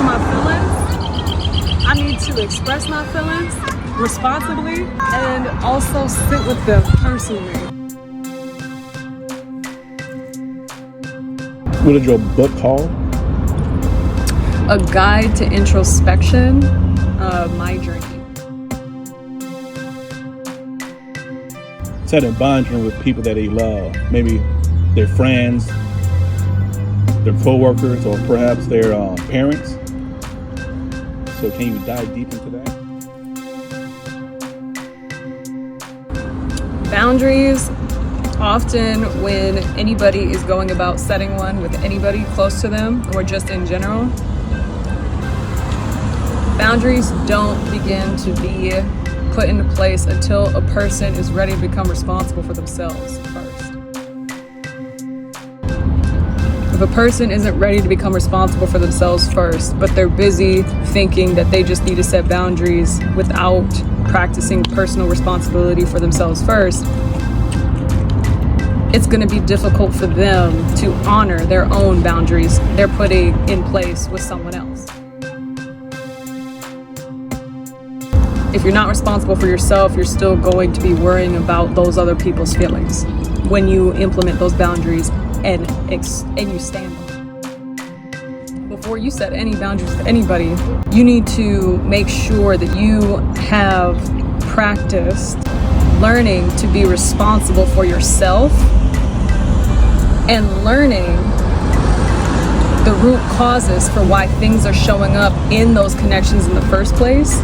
my feelings. I need to express my feelings responsibly and also sit with them personally. What is your book called? A Guide to Introspection, My Journey. Setting boundaries with people that they love, maybe their friends, their co-workers, or perhaps their parents. So can you dive deep into that? Boundaries, often when anybody is going about setting one with anybody close to them or just in general, boundaries don't begin to be put into place until a person is ready to become responsible for themselves first. If a person isn't ready to become responsible for themselves first, but they're busy thinking that they just need to set boundaries without practicing personal responsibility for themselves first, it's going to be difficult for them to honor their own boundaries they're putting in place with someone else. If you're not responsible for yourself, you're still going to be worrying about those other people's feelings when you implement those boundaries and you stand on them. Before you set any boundaries with anybody, you need to make sure that you have practiced learning to be responsible for yourself and learning the root causes for why things are showing up in those connections in the first place,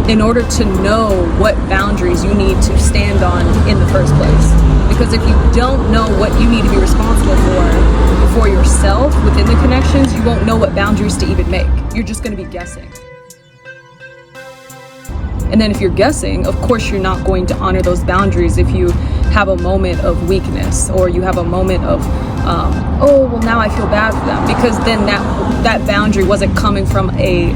in order to know what boundaries you need to stand on in the first place. Because if you don't know what you need to be responsible for yourself within the connections, you won't know what boundaries to even make. You're just going to be guessing. And then if you're guessing, of course you're not going to honor those boundaries if you have a moment of weakness or you have a moment of, oh, well, now I feel bad for them. Because then that boundary wasn't coming from a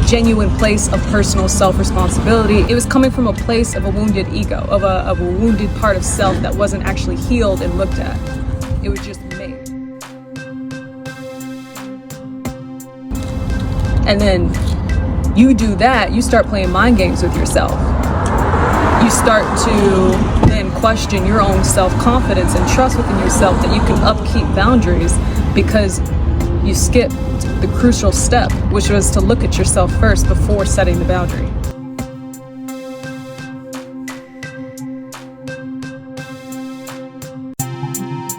genuine place of personal self-responsibility. It was coming from a place of a wounded ego, of a wounded part of self that wasn't actually healed and looked at. It was just made. And then you do that, you start playing mind games with yourself. You start to then question your own self-confidence and trust within yourself that you can upkeep boundaries because you skipped the crucial step, which was to look at yourself first before setting the boundary.